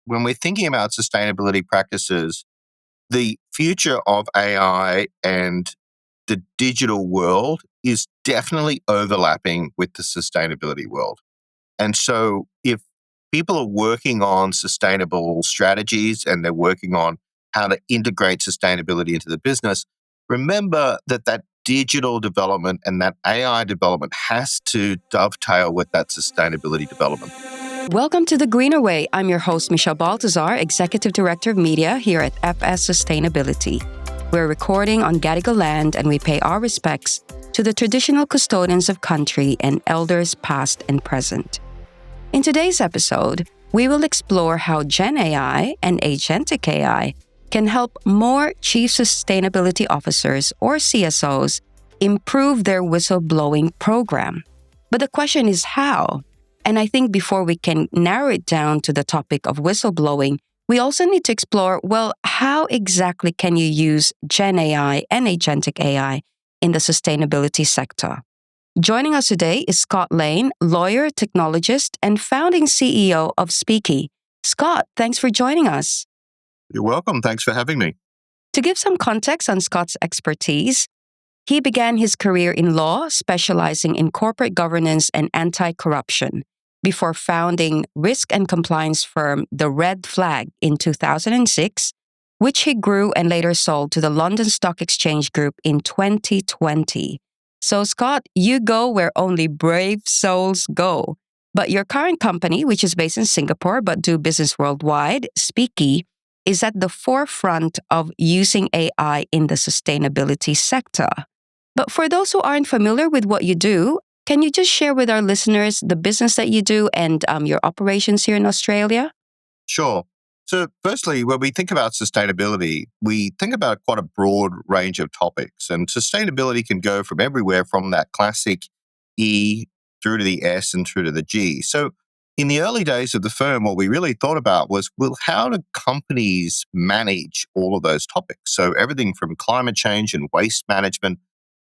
when we're thinking about sustainability practices, the future of AI and the digital world is definitely overlapping with the sustainability world. And so if people are working on sustainable strategies and they're working on how to integrate sustainability into the business, remember that digital development and that AI development has to dovetail with that sustainability development. Welcome to The Greener Way. I'm your host, Michelle Baltazar, Executive Director of Media here at FS Sustainability. We're recording on Gadigal land and we pay our respects to the traditional custodians of country and elders past and present. In today's episode, we will explore how Gen AI and Agentic AI can help more Chief Sustainability Officers or CSOs improve their whistleblowing program. But the question is how? And I think before we can narrow it down to the topic of whistleblowing, we also need to explore, well, how exactly can you use Gen AI and Agentic AI in the sustainability sector? Joining us today is Scott Lane, lawyer, technologist, and founding CEO of Speeki. Scott, thanks for joining us. You're welcome. Thanks for having me. To give some context on Scott's expertise, he began his career in law, specializing in corporate governance and anti-corruption, before founding risk and compliance firm The Red Flag in 2006, which he grew and later sold to the London Stock Exchange Group in 2020. So, Scott, you go where only brave souls go. But your current company, which is based in Singapore but do business worldwide, Speeki, is at the forefront of using AI in the sustainability sector. But for those who aren't familiar with what you do, can you just share with our listeners the business that you do and your operations here in Australia? Sure. So firstly, when we think about sustainability, we think about quite a broad range of topics. And sustainability can go from everywhere from that classic E through to the S and through to the G. So in the early days of the firm, what we really thought about was, well, how do companies manage all of those topics? So everything from climate change and waste management,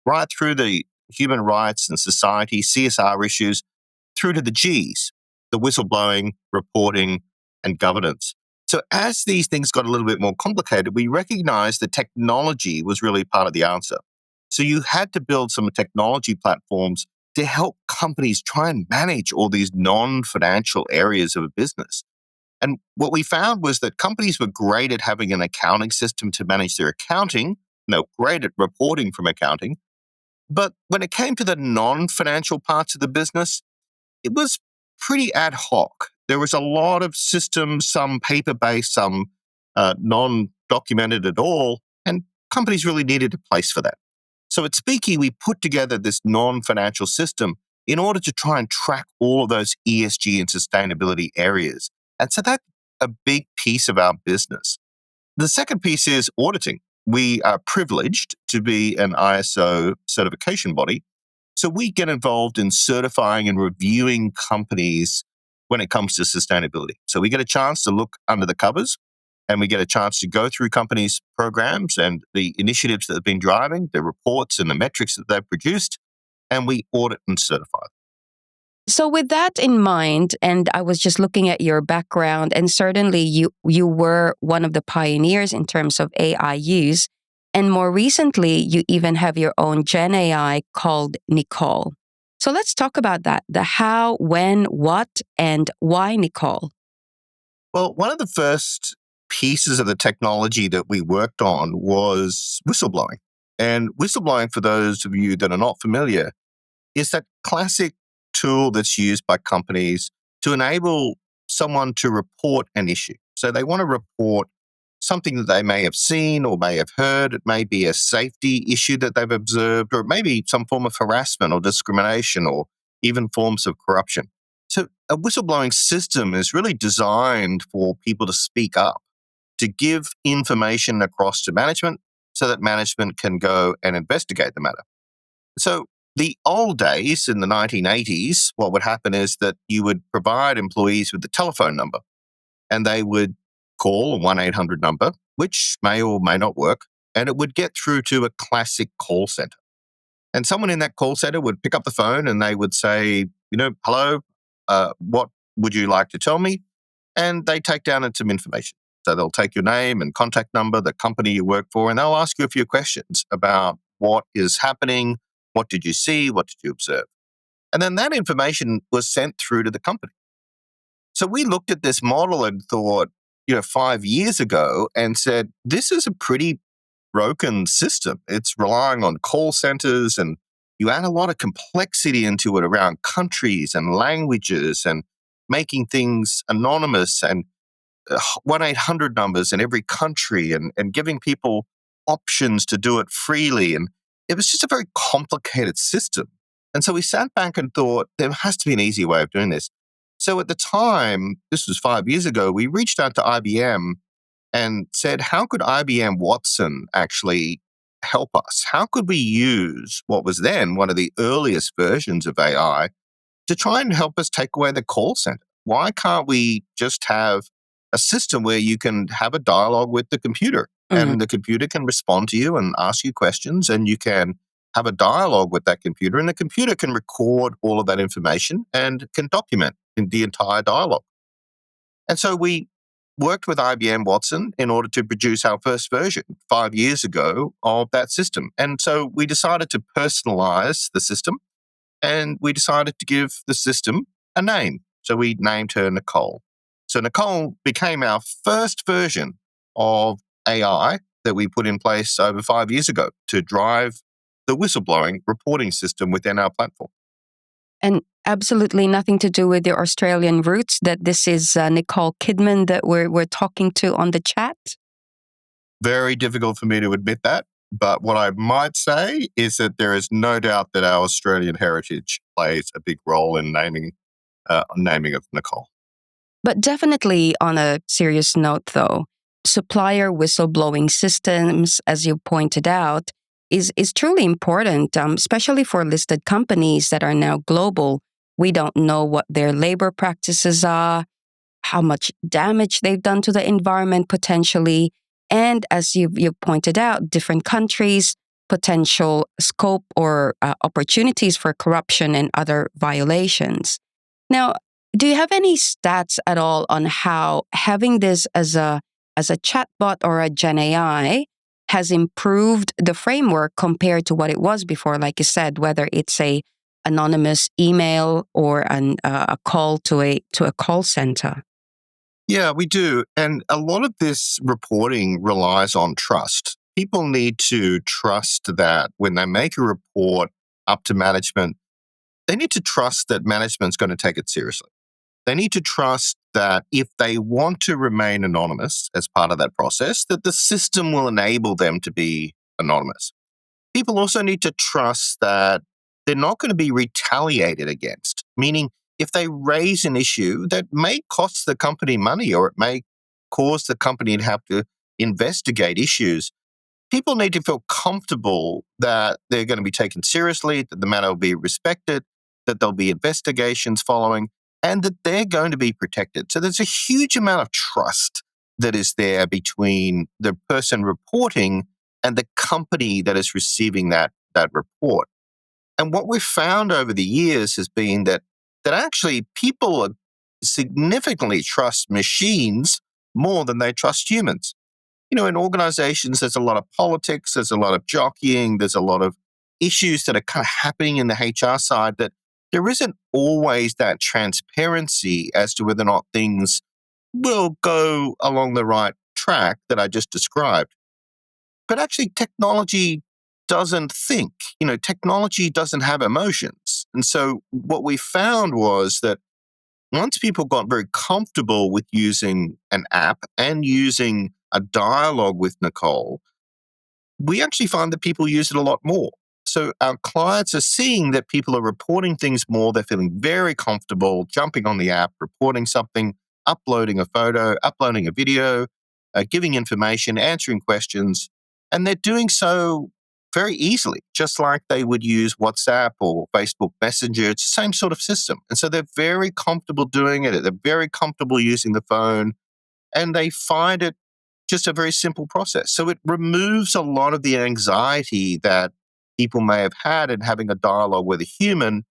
right through the human rights and society, CSR issues, through to the Gs, the whistleblowing, reporting, and governance. So as these things got a little bit more complicated, we recognized that technology was really part of the answer. So you had to build some technology platforms to help companies try and manage all these non-financial areas of a business. And what we found was that companies were great at having an accounting system to manage their accounting, great at reporting from accounting. But when it came to the non-financial parts of the business, it was pretty ad hoc. There was a lot of systems, some paper-based, some non-documented at all, and companies really needed a place for that. So at Speeki, we put together this non-financial system in order to try and track all of those ESG and sustainability areas. And so that's a big piece of our business. The second piece is auditing. We are privileged to be an ISO certification body. So we get involved in certifying and reviewing companies when it comes to sustainability. So we get a chance to look under the covers and we get a chance to go through companies' programs and the initiatives that have been driving, the reports and the metrics that they've produced, and we audit and certify. So with that in mind, and I was just looking at your background, and certainly you were one of the pioneers in terms of AI use, and more recently, you even have your own Gen AI called Nicole. So let's talk about that, the how, when, what, and why Nicole. Well, one of the first pieces of the technology that we worked on was whistleblowing. And whistleblowing, for those of you that are not familiar, is that classic tool that's used by companies to enable someone to report an issue. So they want to report something that they may have seen or may have heard. It may be a safety issue that they've observed, or it may be some form of harassment or discrimination or even forms of corruption. So a whistleblowing system is really designed for people to speak up, to give information across to management so that management can go and investigate the matter. So the old days in the 1980s, what would happen is that you would provide employees with the telephone number and they would call a 1-800 number, which may or may not work, and it would get through to a classic call center. And someone in that call center would pick up the phone and they would say, hello, what would you like to tell me? and they take down some information. So they'll take your name and contact number, the company you work for, and they'll ask you a few questions about what is happening, what did you see, what did you observe. And then that information was sent through to the company. So we looked at this model and thought, 5 years ago and said, this is a pretty broken system. It's relying on call centers, and you add a lot of complexity into it around countries and languages and making things anonymous and 1-800 numbers in every country and giving people options to do it freely. And it was just a very complicated system. And so we sat back and thought, there has to be an easy way of doing this. So at the time, this was 5 years ago, we reached out to IBM and said, how could IBM Watson actually help us? How could we use what was then one of the earliest versions of AI to try and help us take away the call center? Why can't we just have a system where you can have a dialogue with the computer and the computer can respond to you and ask you questions, and you can have a dialogue with that computer, and the computer can record all of that information and can document the entire dialogue. And so we worked with IBM Watson in order to produce our first version 5 years ago of that system. And so we decided to personalize the system, and we decided to give the system a name. So we named her Nicole. So Nicole became our first version of AI that we put in place over 5 years ago to drive the whistleblowing reporting system within our platform. And absolutely nothing to do with your Australian roots, that this is Nicole Kidman that we're talking to on the chat? Very difficult for me to admit that. But what I might say is that there is no doubt that our Australian heritage plays a big role in naming of Nicole. But definitely on a serious note, though, supplier whistleblowing systems, as you pointed out, is truly important, especially for listed companies that are now global. We don't know what their labor practices are, how much damage they've done to the environment potentially, and as you've pointed out, different countries, potential scope or opportunities for corruption and other violations. Now, do you have any stats at all on how having this as a chatbot or a Gen AI has improved the framework compared to what it was before? Like you said, whether it's a anonymous email or a call to a call center. Yeah, we do. And a lot of this reporting relies on trust. People need to trust that when they make a report up to management, they need to trust that management's going to take it seriously. They need to trust that if they want to remain anonymous as part of that process, that the system will enable them to be anonymous. People also need to trust that they're not going to be retaliated against, meaning if they raise an issue that may cost the company money or it may cause the company to have to investigate issues, people need to feel comfortable that they're going to be taken seriously, that the matter will be respected, that there'll be investigations following, and that they're going to be protected. So there's a huge amount of trust that is there between the person reporting and the company that is receiving that report. And what we've found over the years has been that actually people significantly trust machines more than they trust humans. In organizations, there's a lot of politics, there's a lot of jockeying, there's a lot of issues that are kind of happening in the HR side that there isn't always that transparency as to whether or not things will go along the right track that I just described. But actually, technology doesn't think. Technology doesn't have emotions. And so what we found was that once people got very comfortable with using an app and using a dialogue with Nicole, we actually find that people use it a lot more. So our clients are seeing that people are reporting things more. They're feeling very comfortable jumping on the app, reporting something, uploading a photo, uploading a video, giving information, answering questions. And they're doing so very easily, just like they would use WhatsApp or Facebook Messenger. It's the same sort of system. And so they're very comfortable doing it. They're very comfortable using the phone, and they find it just a very simple process. So it removes a lot of the anxiety that people may have had in having a dialogue with a human.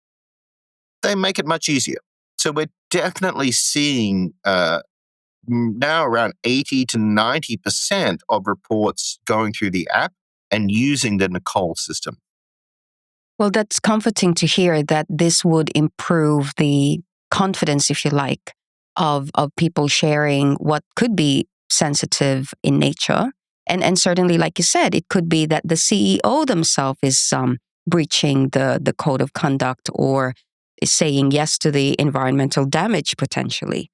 They make it much easier. So we're definitely seeing now around 80 to 90% of reports going through the app and using the Nicole system. Well, that's comforting to hear that this would improve the confidence, if you like, of people sharing what could be sensitive in nature. And certainly, like you said, it could be that the CEO themselves is breaching the code of conduct or is saying yes to the environmental damage potentially.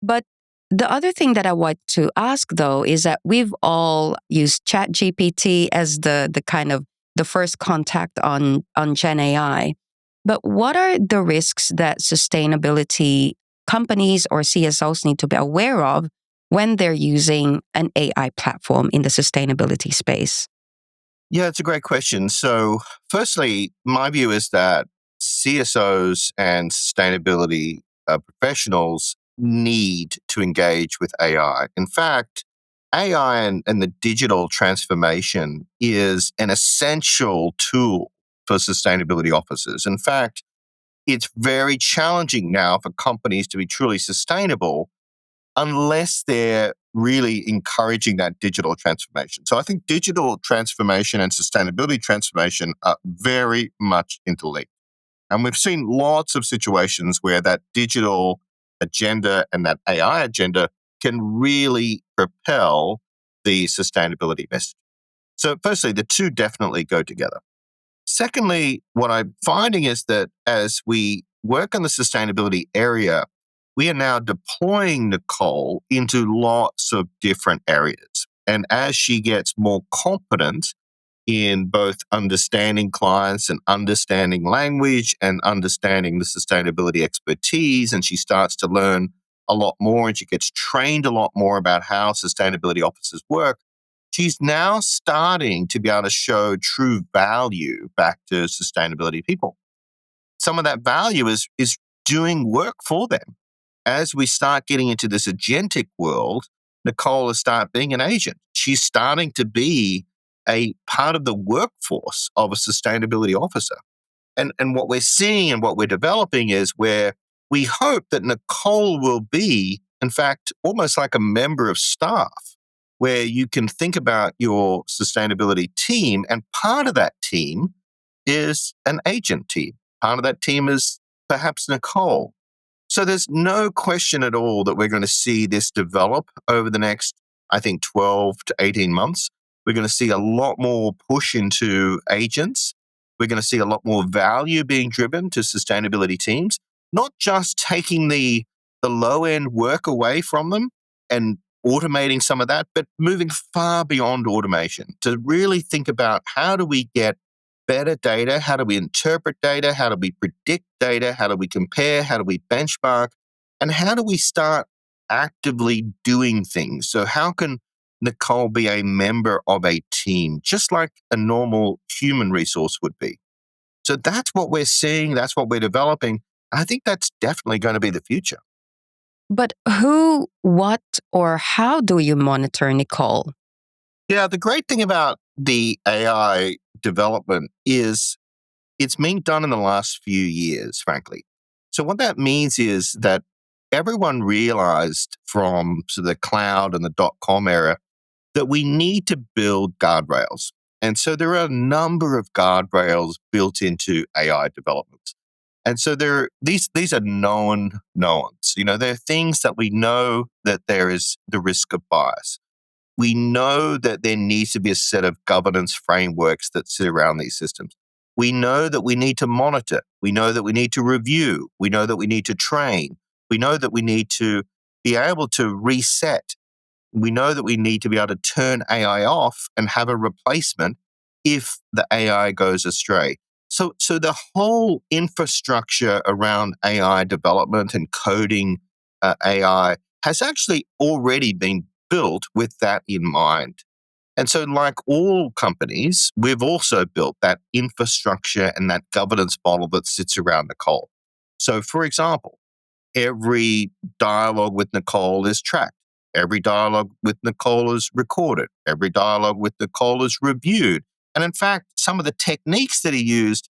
But the other thing that I want to ask though is that we've all used ChatGPT as the kind of the first contact on Gen AI. But what are the risks that sustainability companies or CSOs need to be aware of when they're using an AI platform in the sustainability space? Yeah, it's a great question. So, firstly, my view is that CSOs and sustainability professionals need to engage with AI. In fact, AI and the digital transformation is an essential tool for sustainability officers. In fact, it's very challenging now for companies to be truly sustainable unless they're really encouraging that digital transformation. So I think digital transformation and sustainability transformation are very much interlinked. And we've seen lots of situations where that digital agenda and that AI agenda can really propel the sustainability message. So, firstly, the two definitely go together. Secondly, what I'm finding is that as we work on the sustainability area, we are now deploying Nicole into lots of different areas. And as she gets more competent in both understanding clients and understanding language and understanding the sustainability expertise, and she starts to learn a lot more and she gets trained a lot more about how sustainability officers work, she's now starting to be able to show true value back to sustainability people. Some of that value is doing work for them. As we start getting into this agentic world, Nicole will start being an agent. She's starting to be a part of the workforce of a sustainability officer. And what we're seeing and what we're developing is where we hope that Nicole will be, in fact, almost like a member of staff, where you can think about your sustainability team, and part of that team is an agent team. Part of that team is perhaps Nicole. So there's no question at all that we're going to see this develop over the next, I think, 12 to 18 months. We're going to see a lot more push into agents. We're going to see a lot more value being driven to sustainability teams, not just taking the low end work away from them and automating some of that, but moving far beyond automation to really think about how do we get better data? How do we interpret data? How do we predict data? How do we compare? How do we benchmark? And how do we start actively doing things? So, how can Nicole be a member of a team, just like a normal human resource would be? So, that's what we're seeing. That's what we're developing. I think that's definitely going to be the future. But who, what, or how do you monitor Nicole? Yeah, the great thing about the AI development is it's being done in the last few years, frankly. So what that means is that everyone realized from sort of the cloud and the .com era that we need to build guardrails. And so there are a number of guardrails built into AI development. And so these are known knowns. You know, they're things that we know that there is the risk of bias. We know that there needs to be a set of governance frameworks that sit around these systems. We know that we need to monitor. We know that we need to review. We know that we need to train. We know that we need to be able to reset. We know that we need to be able to turn AI off and have a replacement if the AI goes astray. So the whole infrastructure around AI development and coding AI has actually already been built with that in mind. And so, like all companies, we've also built that infrastructure and that governance model that sits around Nicole. So, for example, every dialogue with Nicole is tracked. Every dialogue with Nicole is recorded. Every dialogue with Nicole is reviewed. And in fact, some of the techniques that are used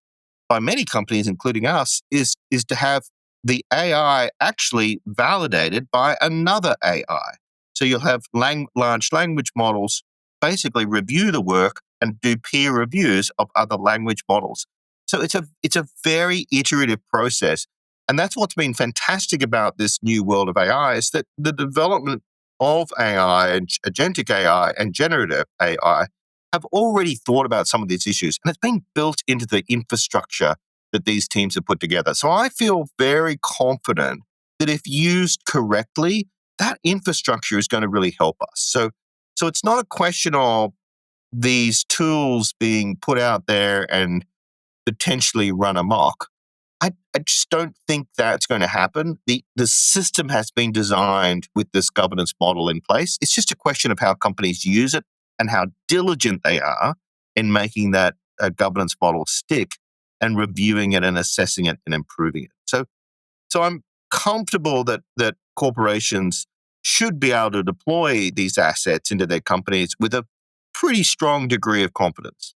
by many companies, including us, is to have the AI actually validated by another AI. So you'll have large language models basically review the work and do peer reviews of other language models. So it's a very iterative process. And that's what's been fantastic about this new world of AI is that the development of AI and agentic AI and generative AI have already thought about some of these issues, and it's been built into the infrastructure that these teams have put together. So I feel very confident that if used correctly, that infrastructure is going to really help us. So it's not a question of these tools being put out there and potentially run amok. I just don't think that's going to happen. The system has been designed with this governance model in place. It's just a question of how companies use it and how diligent they are in making that governance model stick and reviewing it and assessing it and improving it. So I'm comfortable that corporations should be able to deploy these assets into their companies with a pretty strong degree of confidence.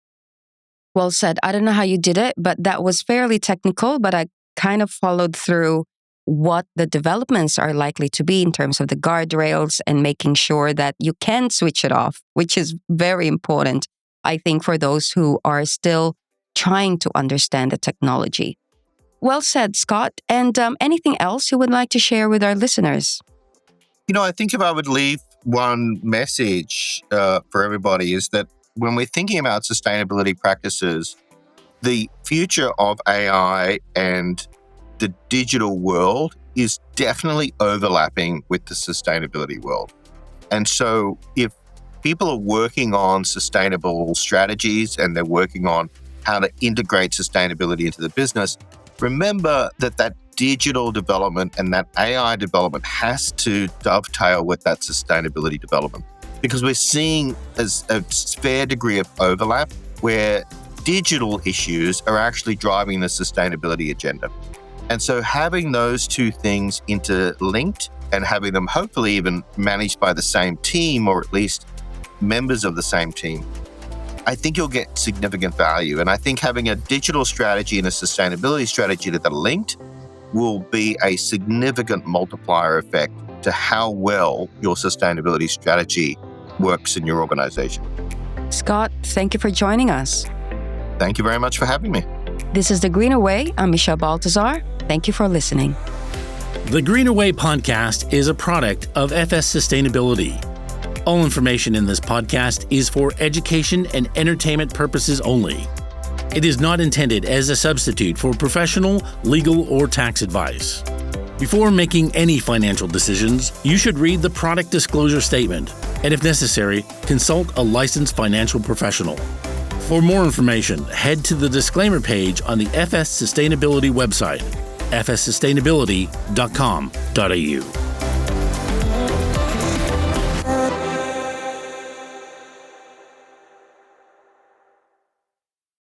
Well said. I don't know how you did it, but that was fairly technical, but I kind of followed through what the developments are likely to be in terms of the guardrails and making sure that you can switch it off, which is very important, I think, for those who are still trying to understand the technology. Well said, Scott. And anything else you would like to share with our listeners? I think if I would leave one message for everybody is that when we're thinking about sustainability practices, the future of AI and the digital world is definitely overlapping with the sustainability world. And so if people are working on sustainable strategies and they're working on how to integrate sustainability into the business, remember that digital development and that AI development has to dovetail with that sustainability development, because we're seeing as a fair degree of overlap where digital issues are actually driving the sustainability agenda. And so having those two things interlinked and having them hopefully even managed by the same team, or at least members of the same team, I think you'll get significant value. And I think having a digital strategy and a sustainability strategy that are linked will be a significant multiplier effect to how well your sustainability strategy works in your organization. Scott, thank you for joining us. Thank you very much for having me. This is The Greener Way. I'm Michelle Baltazar. Thank you for listening. The Greener Way podcast is a product of FS Sustainability. All information in this podcast is for education and entertainment purposes only. It is not intended as a substitute for professional, legal, or tax advice. Before making any financial decisions, you should read the product disclosure statement, and if necessary, consult a licensed financial professional. For more information, head to the disclaimer page on the FS Sustainability website, fssustainability.com.au.